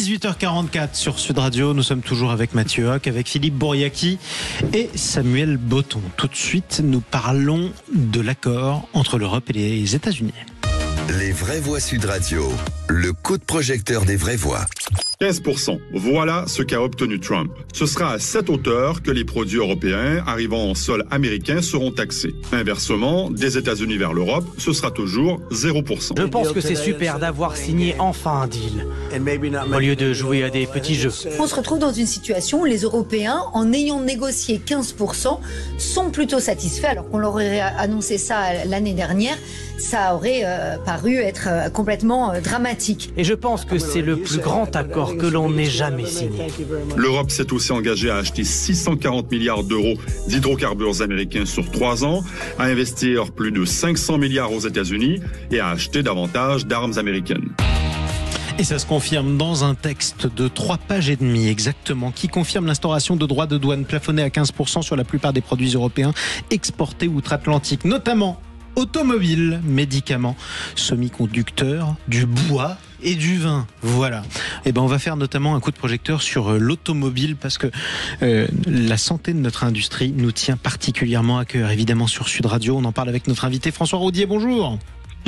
18h44 sur Sud Radio. Nous sommes toujours avec Mathieu Hoc, avec Philippe Bouriaki et Samuel Botton. Tout de suite, nous parlons de l'accord entre l'Europe et les États-Unis. Les vraies voix Sud Radio, le coup de projecteur des vraies voix. 15%. Voilà ce qu'a obtenu Trump. Ce sera à cette hauteur que les produits européens arrivant en sol américain seront taxés. Inversement, des États-Unis vers l'Europe, ce sera toujours 0%. Je pense que c'est super d'avoir signé enfin un deal, au lieu de jouer à des petits jeux. On se retrouve dans une situation où les Européens, en ayant négocié 15%, sont plutôt satisfaits, alors qu'on leur aurait annoncé ça l'année dernière. Ça aurait paru être complètement dramatique. Et je pense que c'est le plus grand accord que l'on n'ait jamais signé. L'Europe s'est aussi engagée à acheter 640 milliards d'euros d'hydrocarbures américains sur 3 ans, à investir plus de 500 milliards aux États-Unis et à acheter davantage d'armes américaines. Et ça se confirme dans un texte de 3 pages et demie exactement, qui confirme l'instauration de droits de douane plafonnés à 15% sur la plupart des produits européens exportés outre-Atlantique, notamment automobiles, médicaments, semi-conducteurs, du bois et du vin. Voilà. Et on va faire notamment un coup de projecteur sur l'automobile parce que la santé de notre industrie nous tient particulièrement à cœur. Évidemment sur Sud Radio, on en parle avec notre invité François Roudier. Bonjour.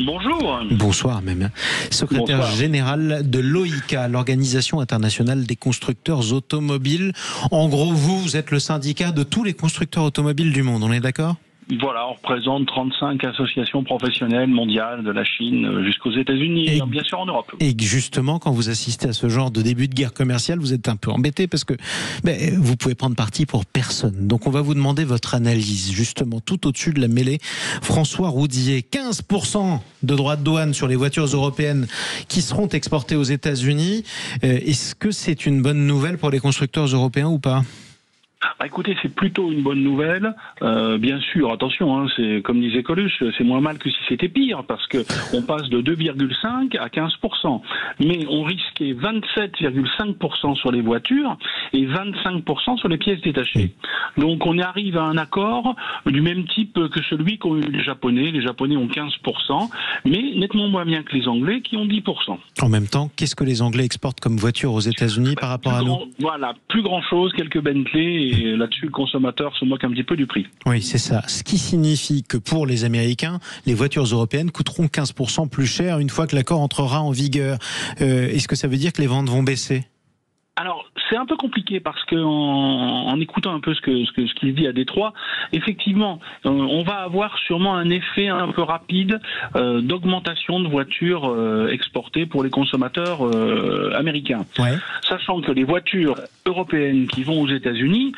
Bonjour. Bonsoir même. Secrétaire général de l'OICA, l'Organisation internationale des constructeurs automobiles. En gros, vous êtes le syndicat de tous les constructeurs automobiles du monde, on est d'accord ? Voilà, on représente 35 associations professionnelles mondiales, de la Chine jusqu'aux États-Unis et bien sûr en Europe. Et justement, quand vous assistez à ce genre de début de guerre commerciale, vous êtes un peu embêté parce que vous pouvez prendre parti pour personne. Donc on va vous demander votre analyse, justement, tout au-dessus de la mêlée. François Roudier, 15% de droits de douane sur les voitures européennes qui seront exportées aux États-Unis. Est-ce que c'est une bonne nouvelle pour les constructeurs européens ou pas ? Écoutez, c'est plutôt une bonne nouvelle. Bien sûr, attention, c'est comme disait Coluche, c'est moins mal que si c'était pire, parce que on passe de 2,5 à 15%. Mais on risquait 27,5% sur les voitures et 25% sur les pièces détachées. Donc on arrive à un accord du même type que celui qu'ont eu les Japonais. Les Japonais ont 15%, mais nettement moins bien que les Anglais qui ont 10%. En même temps, qu'est-ce que les Anglais exportent comme voiture aux États-Unis par rapport à nous ? Voilà, plus grand-chose, quelques Bentley. Et là-dessus, le consommateur se moque un petit peu du prix. Oui, c'est ça. Ce qui signifie que pour les Américains, les voitures européennes coûteront 15% plus cher une fois que l'accord entrera en vigueur. Est-ce que ça veut dire que les ventes vont baisser ? Alors, c'est un peu compliqué parce que en écoutant un peu ce qu'il dit à Détroit, effectivement, on va avoir sûrement un effet un peu rapide d'augmentation de voitures exportées pour les consommateurs américains. Ouais. Sachant que les voitures européennes qui vont aux États-Unis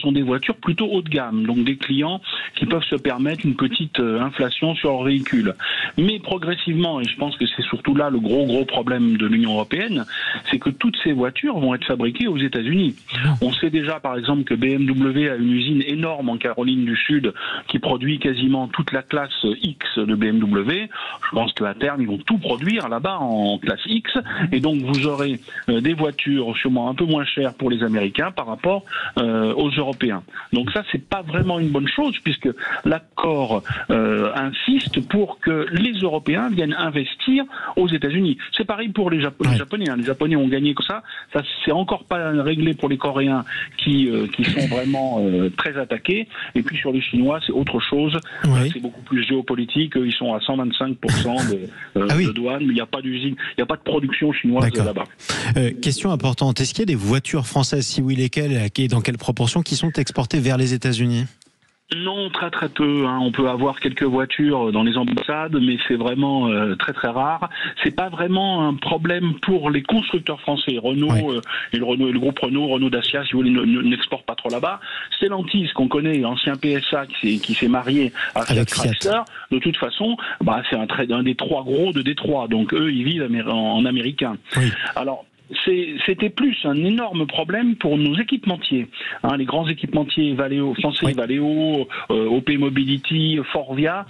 sont des voitures plutôt haut de gamme, donc des clients qui peuvent se permettre une petite inflation sur leur véhicule. Mais progressivement, et je pense que c'est surtout là le gros problème de l'Union européenne, c'est que toutes ces voitures vont être fabriquées aux États-Unis. On sait déjà par exemple que BMW a une usine énorme en Caroline du Sud qui produit quasiment toute la classe X de BMW. Je pense qu'à terme ils vont tout produire là-bas en classe X et donc vous aurez des voitures sûrement un peu moins chères pour les Américains par rapport aux Européens. Donc ça c'est pas vraiment une bonne chose puisque l'accord insiste pour que les Européens viennent investir aux États-Unis. C'est pareil pour les Japonais. Les Japonais ont gagné comme ça. Ça c'est encore pas réglé pour les Coréens qui sont vraiment très attaqués. Et puis sur les Chinois, c'est autre chose. Oui. C'est beaucoup plus géopolitique. Ils sont à 125% de douane, mais il n'y a pas d'usine, il n'y a pas de production chinoise là-bas. Question importante. Est-ce qu'il y a des voitures françaises, si oui, lesquelles, et dans quelle proportion, qui sont exportées vers les États-Unis ? Non, très peu. On peut avoir quelques voitures dans les ambassades, mais c'est vraiment très rare. C'est pas vraiment un problème pour les constructeurs français. Renault et le groupe Renault Dacia, si vous voulez, n'exportent pas trop là-bas. Stellantis, qu'on connaît, l'ancien PSA qui s'est marié à Fiat Chrysler. De toute façon, c'est un des 3 gros de Détroit. Donc eux, ils vivent en américain. Oui. Alors. C'était plus un énorme problème pour nos équipementiers. Les grands équipementiers français, Valeo, OP Mobility, Forvia,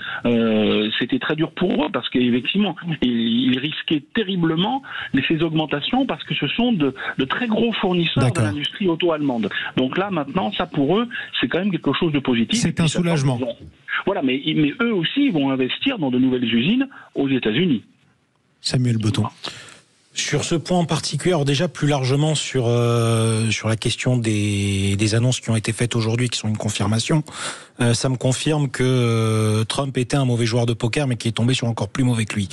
c'était très dur pour eux parce qu'effectivement, ils risquaient terriblement ces augmentations parce que ce sont de très gros fournisseurs de l'industrie auto-allemande. Donc là, maintenant, ça pour eux, c'est quand même quelque chose de positif. C'est un soulagement. Voilà, mais eux aussi vont investir dans de nouvelles usines aux États-Unis. Samuel Botton. Sur ce point en particulier, alors déjà plus largement sur la question des annonces qui ont été faites aujourd'hui, qui sont une confirmation, ça me confirme que Trump était un mauvais joueur de poker, mais qui est tombé sur encore plus mauvais que lui.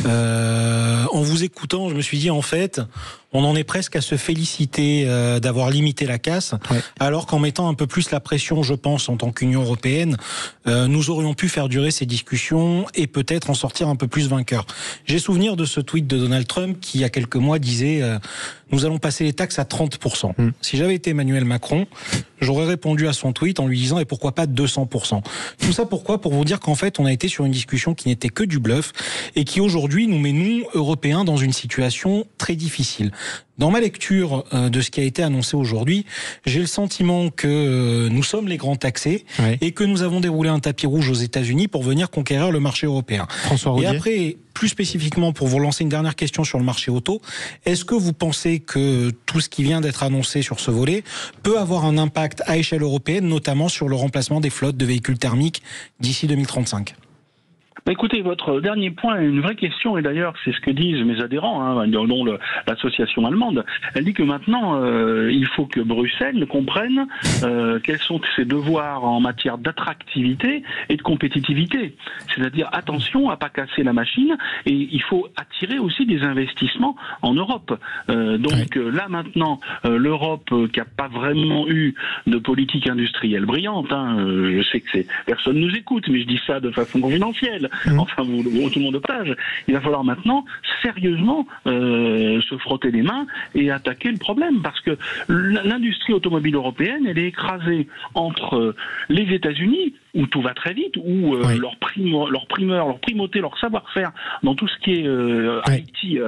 En vous écoutant, je me suis dit, en fait, on en est presque à se féliciter d'avoir limité la casse, alors qu'en mettant un peu plus la pression, je pense, en tant qu'Union européenne, nous aurions pu faire durer ces discussions et peut-être en sortir un peu plus vainqueurs. J'ai souvenir de ce tweet de Donald Trump qui, il y a quelques mois, disait nous allons passer les taxes à 30%. Si j'avais été Emmanuel Macron, j'aurais répondu à son tweet en lui disant et pourquoi pas 200%. Tout ça pourquoi ? Pour vous dire qu'en fait, on a été sur une discussion qui n'était que du bluff et qui aujourd'hui nous met, nous, Européens, dans une situation très difficile. Dans ma lecture de ce qui a été annoncé aujourd'hui, j'ai le sentiment que nous sommes les grands taxés et que nous avons déroulé un tapis rouge aux États-Unis pour venir conquérir le marché européen. François Roudier. Et après, plus spécifiquement, pour vous lancer une dernière question sur le marché auto, est-ce que vous pensez que tout ce qui vient d'être annoncé sur ce volet peut avoir un impact à échelle européenne, notamment sur le remplacement des flottes de véhicules thermiques d'ici 2035 ? Écoutez, votre dernier point est une vraie question, et d'ailleurs c'est ce que disent mes adhérents, dont l'association allemande. Elle dit que maintenant il faut que Bruxelles comprenne quels sont ses devoirs en matière d'attractivité et de compétitivité. C'est-à-dire attention à pas casser la machine, et il faut attirer aussi des investissements en Europe. Là maintenant, l'Europe qui n'a pas vraiment eu de politique industrielle brillante, je sais que personne nous écoute, mais je dis ça de façon confidentielle. Enfin, tout le monde partage. Il va falloir maintenant sérieusement se frotter les mains et attaquer le problème, parce que l'industrie automobile européenne, elle est écrasée entre les États-Unis, où tout va très vite, où leur primauté, leur savoir-faire dans tout ce qui est IT,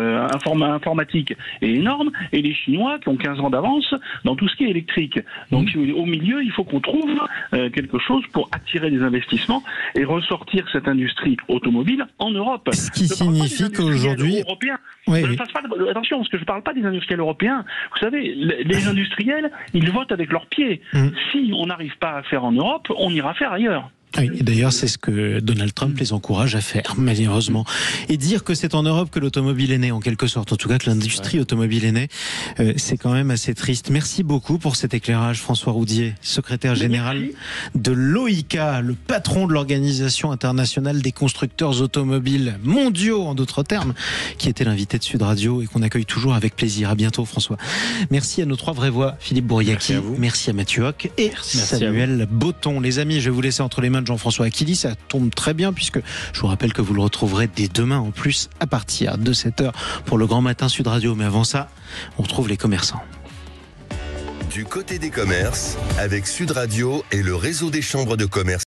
informatique est énorme, et les Chinois qui ont 15 ans d'avance dans tout ce qui est électrique. Donc au milieu, il faut qu'on trouve quelque chose pour attirer des investissements et ressortir cette industrie automobile en Europe. Ce qui signifie qu'aujourd'hui... Attention, parce que je ne parle pas des industriels européens. Vous savez, les industriels, ils votent avec leurs pieds. Si on n'arrive pas à faire en Europe, on ira faire ailleurs. Oui, et d'ailleurs, c'est ce que Donald Trump les encourage à faire, malheureusement. Et dire que c'est en Europe que l'automobile est née, en quelque sorte, en tout cas que l'industrie automobile est née, c'est quand même assez triste. Merci beaucoup pour cet éclairage, François Roudier, secrétaire général de l'OICA, le patron de l'Organisation internationale des constructeurs automobiles mondiaux, en d'autres termes, qui était l'invité de Sud Radio et qu'on accueille toujours avec plaisir. À bientôt, François. Merci à nos trois vraies voix, Philippe Bouriaki, merci à Mathieu Hoc et Samuel Botton. Les amis, je vais vous laisser entre les mains de Jean-François Aquili, ça tombe très bien puisque je vous rappelle que vous le retrouverez dès demain en plus à partir de 7h pour le Grand Matin Sud Radio. Mais avant ça, on retrouve les commerçants. Du côté des commerces, avec Sud Radio et le réseau des chambres de commerce.